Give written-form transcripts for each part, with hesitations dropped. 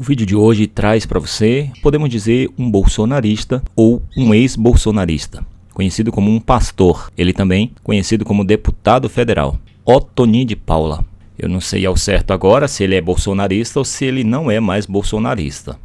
O vídeo de hoje traz para você, podemos dizer, um bolsonarista ou um ex-bolsonarista, conhecido como um pastor, ele também conhecido como deputado federal, Ottoni de Paula. Eu não sei ao certo agora se ele é bolsonarista ou se ele não é mais bolsonarista.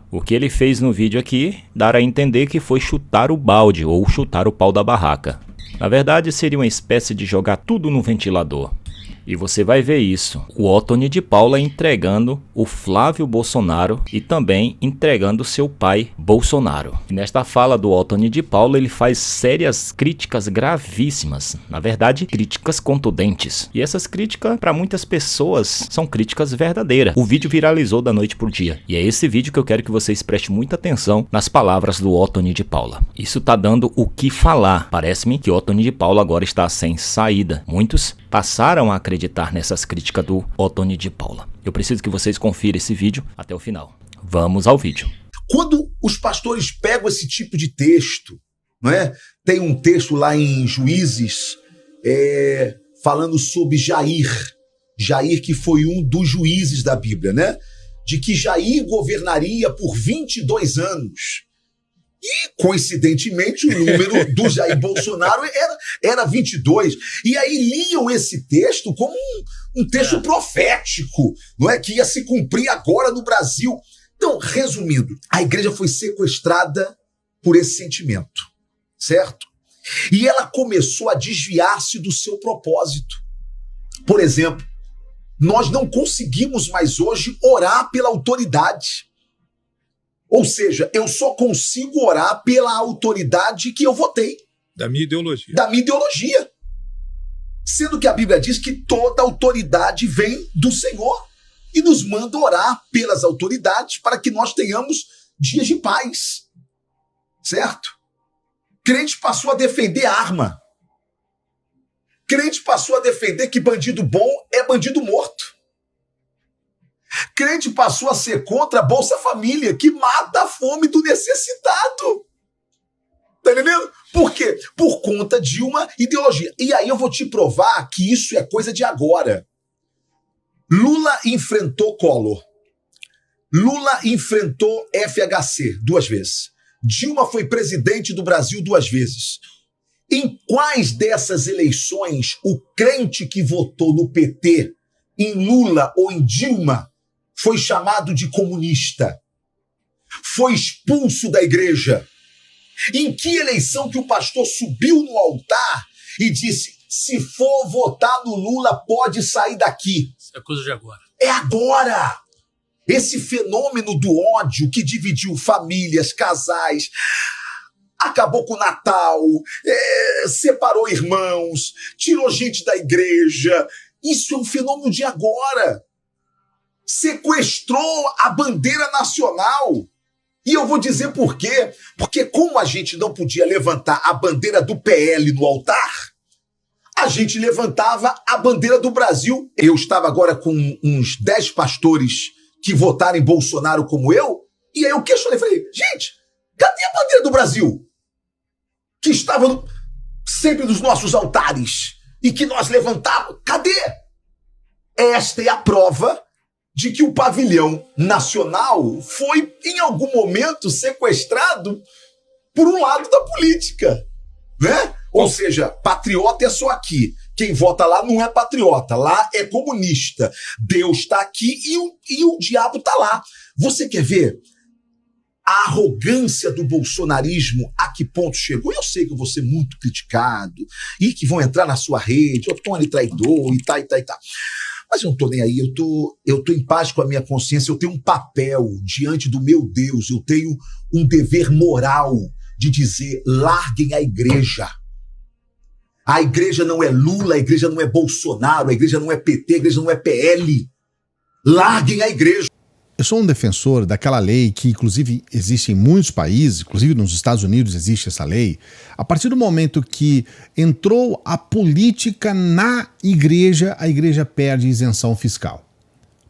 O que ele fez no vídeo aqui, dar a entender que foi chutar o balde ou chutar o pau da barraca. Na verdade, seria uma espécie de jogar tudo no ventilador. E você vai ver isso, o Ottoni de Paula entregando o Flávio Bolsonaro e também entregando seu pai Bolsonaro. E nesta fala do Ottoni de Paula, ele faz sérias críticas gravíssimas, na verdade críticas contundentes. E essas críticas para muitas pessoas são críticas verdadeiras. O vídeo viralizou da noite pro dia. E é esse vídeo que eu quero que vocês prestem muita atenção nas palavras do Ottoni de Paula. Isso tá dando o que falar. Parece-me que Ottoni de Paula agora está sem saída. Muitos passaram a acreditar nessas críticas do Ottoni de Paula. Eu preciso que vocês confiram esse vídeo até o final. Vamos ao vídeo. Quando os pastores pegam esse tipo de texto, não é? Tem um texto lá em Juízes falando sobre Jair. Jair, que foi um dos juízes da Bíblia, né? De que Jair governaria por 22 anos. E, coincidentemente, o número do Jair Bolsonaro era 22. E aí liam esse texto como um texto profético, não é? Que ia se cumprir agora no Brasil. Então, resumindo, a igreja foi sequestrada por esse sentimento, certo? E ela começou a desviar-se do seu propósito. Por exemplo, nós não conseguimos mais hoje orar pela autoridade. Ou seja, eu só consigo orar pela autoridade que eu votei. Da minha ideologia. Da minha ideologia. Sendo que a Bíblia diz que toda autoridade vem do Senhor e nos manda orar pelas autoridades para que nós tenhamos dias de paz. Certo? Crente passou a defender arma. Crente passou a defender que bandido bom é bandido morto. Crente passou a ser contra a Bolsa Família, que mata a fome do necessitado. Tá entendendo? Por quê? Por conta de uma ideologia. E aí eu vou te provar que isso é coisa de agora. Lula enfrentou Collor. Lula enfrentou FHC 2 vezes. Dilma foi presidente do Brasil 2 vezes. Em quais dessas eleições o crente que votou no PT, em Lula ou em Dilma, foi chamado de comunista? Foi expulso da igreja? Em que eleição que o pastor subiu no altar e disse: se for votar no Lula, pode sair daqui? Isso é coisa de agora. É agora! Esse fenômeno do ódio que dividiu famílias, casais, acabou com o Natal, separou irmãos, tirou gente da igreja. Isso é um fenômeno de agora. Sequestrou a bandeira nacional. E eu vou dizer por quê. Porque como a gente não podia levantar a bandeira do PL no altar, a gente levantava a bandeira do Brasil. Eu estava agora com uns 10 pastores que votaram em Bolsonaro como eu, e aí eu questionei, falei, gente, cadê a bandeira do Brasil? Que estava sempre nos nossos altares e que nós levantávamos. Cadê? Esta é a prova de que o pavilhão nacional foi, em algum momento, sequestrado por um lado da política, né? Ou seja, patriota é só aqui. Quem vota lá não é patriota, lá é comunista. Deus está aqui e o diabo está lá. Você quer ver a arrogância do bolsonarismo a que ponto chegou? Eu sei que eu vou ser muito criticado e que vão entrar na sua rede, Ottoni traidor e tá. Mas eu não tô nem aí, eu tô em paz com a minha consciência, eu tenho um papel diante do meu Deus, eu tenho um dever moral de dizer, larguem a igreja. A igreja não é Lula, a igreja não é Bolsonaro, a igreja não é PT, a igreja não é PL. Larguem a igreja. Eu sou um defensor daquela lei que, inclusive, existe em muitos países, inclusive nos Estados Unidos existe essa lei. A partir do momento que entrou a política na igreja, a igreja perde isenção fiscal.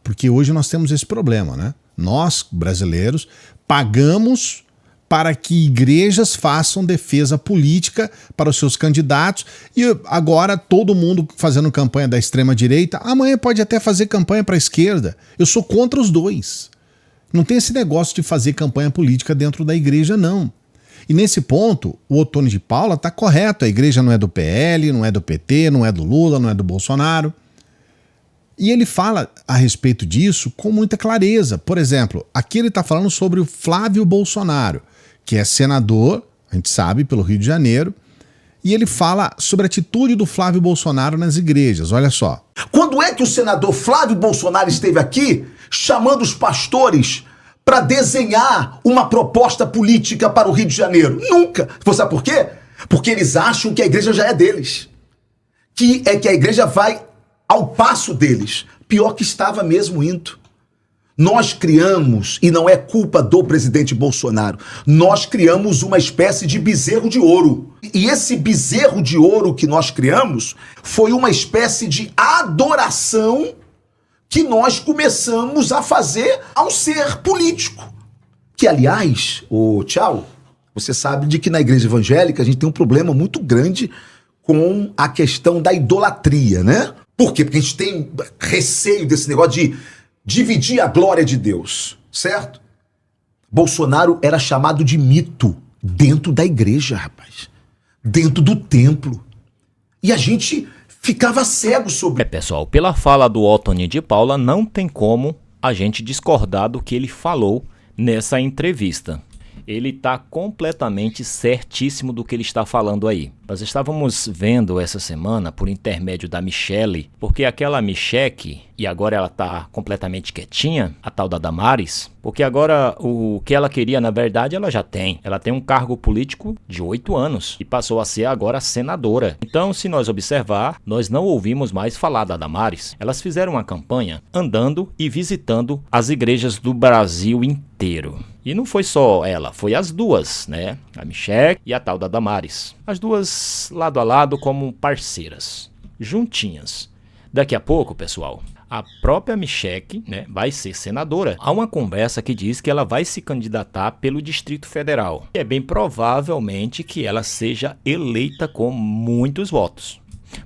Porque hoje nós temos esse problema, né? Nós, brasileiros, pagamos para que igrejas façam defesa política para os seus candidatos e agora todo mundo fazendo campanha da extrema-direita, amanhã pode até fazer campanha para a esquerda. Eu sou contra os dois. Não tem esse negócio de fazer campanha política dentro da igreja, não. E nesse ponto, o Ottoni de Paula está correto. A igreja não é do PL, não é do PT, não é do Lula, não é do Bolsonaro. E ele fala a respeito disso com muita clareza. Por exemplo, aqui ele está falando sobre o Flávio Bolsonaro, que é senador, a gente sabe, pelo Rio de Janeiro, e ele fala sobre a atitude do Flávio Bolsonaro nas igrejas. Olha só. Quando é que o senador Flávio Bolsonaro esteve aqui chamando os pastores para desenhar uma proposta política para o Rio de Janeiro? Nunca. Você sabe por quê? Porque eles acham que a igreja já é deles. Que a igreja vai ao passo deles. Pior que estava mesmo indo. Nós criamos, e não é culpa do presidente Bolsonaro, nós criamos uma espécie de bezerro de ouro. E esse bezerro de ouro que nós criamos foi uma espécie de adoração que nós começamos a fazer a um ser político. Que, aliás, tchau, você sabe de que na igreja evangélica a gente tem um problema muito grande com a questão da idolatria, né? Por quê? Porque a gente tem receio desse negócio de dividir a glória de Deus, certo? Bolsonaro era chamado de mito dentro da igreja, rapaz. Dentro do templo. E a gente ficava cego sobre... Pessoal, pela fala do Ottoni de Paula, não tem como a gente discordar do que ele falou nessa entrevista. Ele está completamente certíssimo do que ele está falando aí. Nós estávamos vendo essa semana, por intermédio da Michele, porque aquela Micheque, e agora ela está completamente quietinha, a tal da Damares, porque agora o que ela queria, na verdade, ela já tem. Ela tem um cargo político de 8 anos e passou a ser agora senadora. Então, se nós observar, nós não ouvimos mais falar da Damares. Elas fizeram uma campanha andando e visitando as igrejas do Brasil inteiro. E não foi só ela, foi as duas, né? A Micheque e a tal da Damares. As duas lado a lado como parceiras, juntinhas. Daqui a pouco, pessoal, a própria Micheque, né, vai ser senadora. Há uma conversa que diz que ela vai se candidatar pelo Distrito Federal. E é bem provavelmente que ela seja eleita com muitos votos.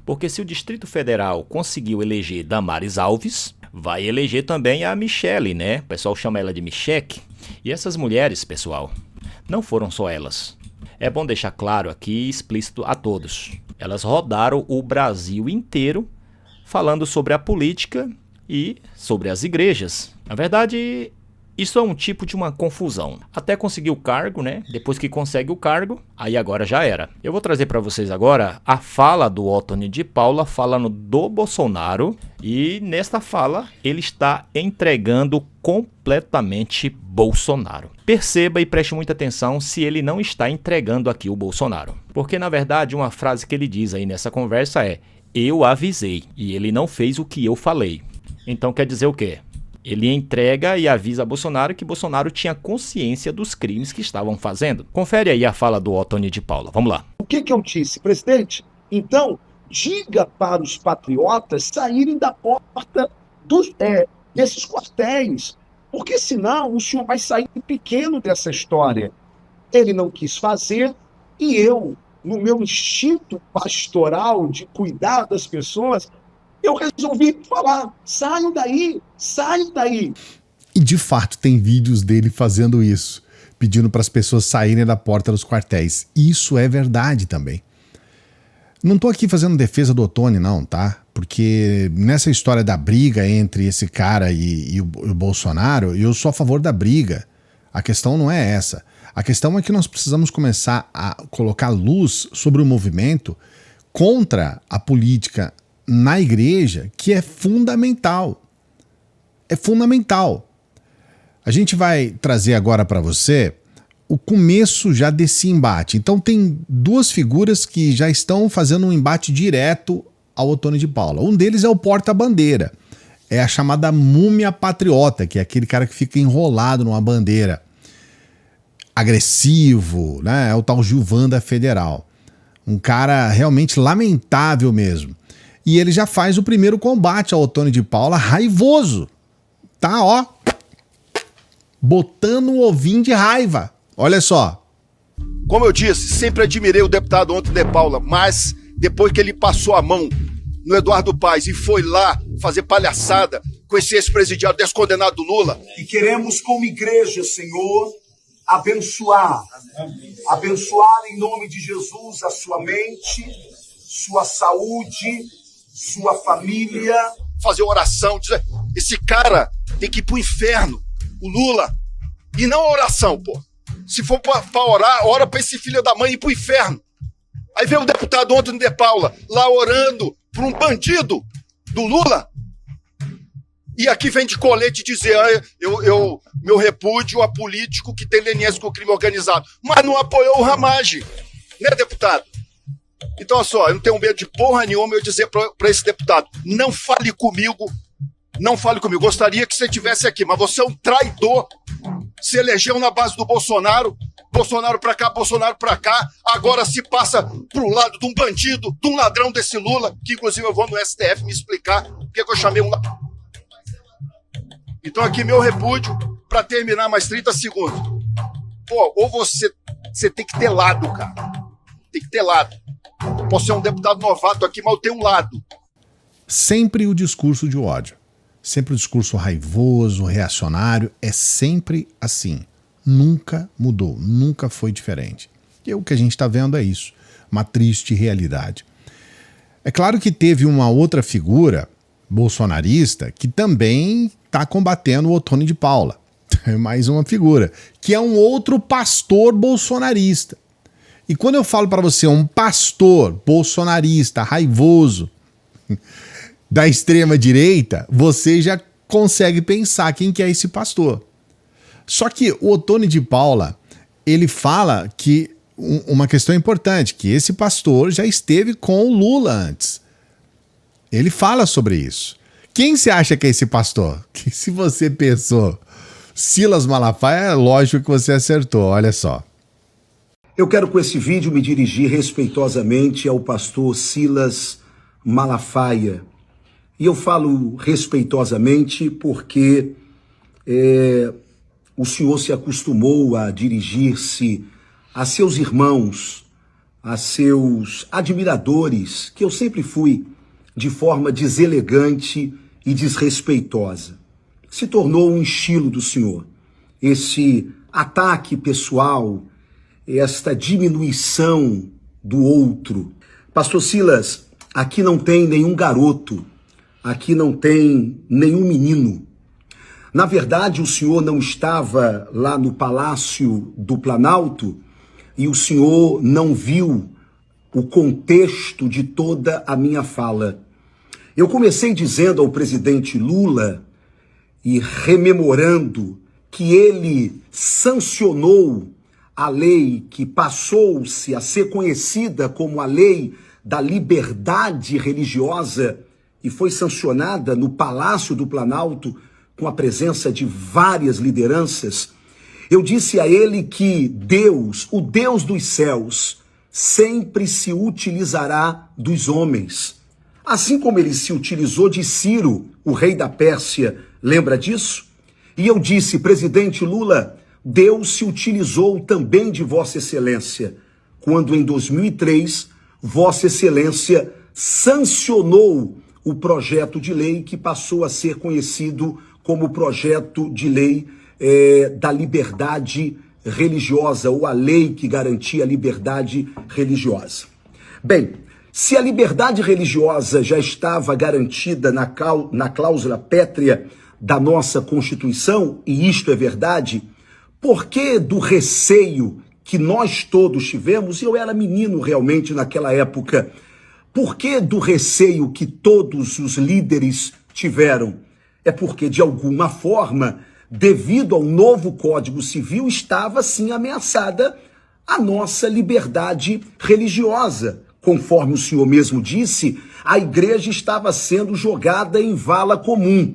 Porque se o Distrito Federal conseguiu eleger Damares Alves, vai eleger também a Michele, né? O pessoal chama ela de Micheque. E essas mulheres, pessoal, não foram só elas. É bom deixar claro aqui, explícito a todos. Elas rodaram o Brasil inteiro falando sobre a política e sobre as igrejas. Na verdade, isso é um tipo de uma confusão. Até conseguir o cargo, né? Depois que consegue o cargo, aí agora já era. Eu vou trazer para vocês agora a fala do Ottoni de Paula falando do Bolsonaro. E nesta fala, ele está entregando completamente Bolsonaro. Perceba e preste muita atenção se ele não está entregando aqui o Bolsonaro. Porque, na verdade, uma frase que ele diz aí nessa conversa é: eu avisei e ele não fez o que eu falei. Então quer dizer o quê? Ele entrega e avisa a Bolsonaro que Bolsonaro tinha consciência dos crimes que estavam fazendo. Confere aí a fala do Ottoni de Paula. Vamos lá. O que eu disse, presidente? Então, diga para os patriotas saírem da porta desses quartéis, porque senão o senhor vai sair pequeno dessa história. Ele não quis fazer e eu, no meu instinto pastoral de cuidar das pessoas, eu resolvi falar: saiam daí, saiam daí. E de fato tem vídeos dele fazendo isso, pedindo para as pessoas saírem da porta dos quartéis. Isso é verdade também. Não tô aqui fazendo defesa do Ottoni não, tá? Porque nessa história da briga entre esse cara e o Bolsonaro, eu sou a favor da briga. A questão não é essa. A questão é que nós precisamos começar a colocar luz sobre o movimento contra a política na igreja, que é fundamental. É fundamental. A gente vai trazer agora para você o começo já desse embate. Então tem duas figuras que já estão fazendo um embate direto ao Ottoni de Paula. Um deles é o porta-bandeira. É a chamada múmia patriota, que é aquele cara que fica enrolado numa bandeira. Agressivo, né? É o tal Gilvanda Federal. Um cara realmente lamentável mesmo. E ele já faz o primeiro combate ao Ottoni de Paula raivoso. Tá, ó. Botando um ovinho de raiva. Olha só. Como eu disse, sempre admirei o deputado Ottoni de Paula, mas depois que ele passou a mão no Eduardo Paes e foi lá fazer palhaçada com esse ex-presidiário descondenado do Lula. E queremos, como igreja, Senhor, abençoar em nome de Jesus a sua mente, sua saúde, sua família. Fazer oração, dizer, esse cara tem que ir pro inferno, o Lula. E não a oração, pô. Se for pra orar, ora pra esse filho da mãe ir pro inferno. Aí veio o deputado Antônio de Paula lá orando por um bandido do Lula. E aqui vem de colete dizer, meu repúdio a político que tem leniência com o crime organizado. Mas não apoiou o Ramagem, né, deputado? Então, olha só, eu não tenho medo de porra nenhuma eu dizer para esse deputado, não fale comigo. Gostaria que você estivesse aqui, mas você é um traidor. Se elegeu na base do Bolsonaro, Bolsonaro pra cá, Bolsonaro pra cá, agora se passa pro lado de um bandido, de um ladrão desse Lula, que inclusive eu vou no STF me explicar porque que eu chamei um... Então aqui meu repúdio, pra terminar mais 30 segundos. Pô, ou você tem que ter lado, cara. Tem que ter lado. Eu posso ser um deputado novato aqui, mas eu tenho um lado. Sempre o discurso de ódio. Sempre o discurso raivoso, reacionário, é sempre assim. Nunca mudou, nunca foi diferente. E o que a gente está vendo é isso, uma triste realidade. É claro que teve uma outra figura bolsonarista que também está combatendo o Ottoni de Paula. É mais uma figura, que é um outro pastor bolsonarista. E quando eu falo para você um pastor bolsonarista, raivoso, da extrema direita, você já consegue pensar quem que é esse pastor. Só que o Ottoni de Paula, ele fala que uma questão importante, que esse pastor já esteve com o Lula antes. Ele fala sobre isso. Quem você acha que é esse pastor? Que se você pensou Silas Malafaia, é lógico que você acertou, olha só. Eu quero com esse vídeo me dirigir respeitosamente ao pastor Silas Malafaia. E eu falo respeitosamente porque o senhor se acostumou a dirigir-se a seus irmãos, a seus admiradores, que eu sempre fui, de forma deselegante e desrespeitosa. Se tornou um estilo do senhor. Esse ataque pessoal, esta diminuição do outro. Pastor Silas, aqui não tem nenhum garoto, aqui não tem nenhum menino. Na verdade, o senhor não estava lá no Palácio do Planalto e o senhor não viu o contexto de toda a minha fala. Eu comecei dizendo ao presidente Lula e rememorando que ele sancionou a lei que passou-se a ser conhecida como a Lei da Liberdade Religiosa e foi sancionada no Palácio do Planalto com a presença de várias lideranças. Eu disse a ele que Deus, o Deus dos céus, sempre se utilizará dos homens. Assim como ele se utilizou de Ciro, o rei da Pérsia, lembra disso? E eu disse, presidente Lula, Deus se utilizou também de Vossa Excelência, quando em 2003, Vossa Excelência sancionou o projeto de lei que passou a ser conhecido como projeto de lei da liberdade religiosa, ou a lei que garantia a liberdade religiosa. Bem, se a liberdade religiosa já estava garantida na cláusula pétrea da nossa Constituição, e isto é verdade, por que do receio que nós todos tivemos, e eu era menino realmente naquela época, por que do receio que todos os líderes tiveram? É porque, de alguma forma, devido ao novo Código Civil, estava, sim, ameaçada a nossa liberdade religiosa. Conforme o senhor mesmo disse, a igreja estava sendo jogada em vala comum.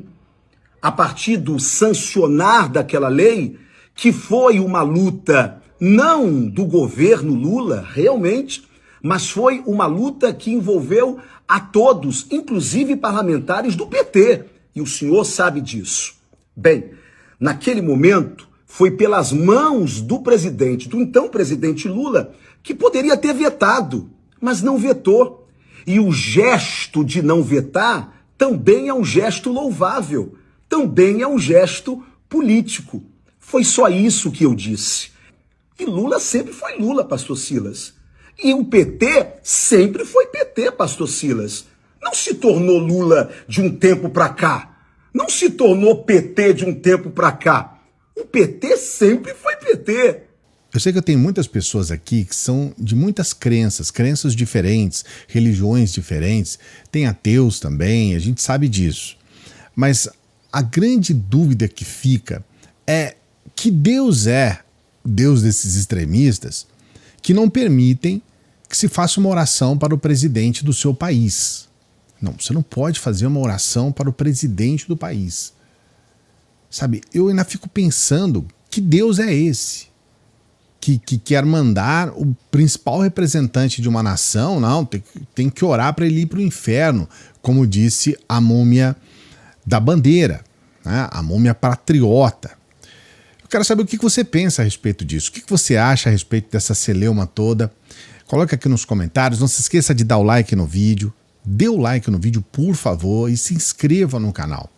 A partir do sancionar daquela lei, que foi uma luta não do governo Lula, realmente, mas foi uma luta que envolveu a todos, inclusive parlamentares do PT, e o senhor sabe disso. Bem, naquele momento, foi pelas mãos do presidente, do então presidente Lula, que poderia ter vetado, mas não vetou. E o gesto de não vetar também é um gesto louvável. também é um gesto político. Foi só isso que eu disse. E Lula sempre foi Lula, pastor Silas. E o PT sempre foi PT, pastor Silas. Não se tornou Lula de um tempo para cá. Não se tornou PT de um tempo para cá. O PT sempre foi PT. Eu sei que eu tenho muitas pessoas aqui que são de muitas crenças diferentes, religiões diferentes, tem ateus também, a gente sabe disso. Mas a grande dúvida que fica é que Deus é Deus desses extremistas que não permitem que se faça uma oração para o presidente do seu país. Não, você não pode fazer uma oração para o presidente do país. Sabe, eu ainda fico pensando que Deus é esse que quer mandar o principal representante de uma nação, não, tem que orar para ele ir para o inferno, como disse a múmia da bandeira, né? A múmia patriota. Eu quero saber o que você pensa a respeito disso, o que você acha a respeito dessa celeuma toda. Coloque aqui nos comentários, não se esqueça de dar o like no vídeo, dê o like no vídeo, por favor, e se inscreva no canal.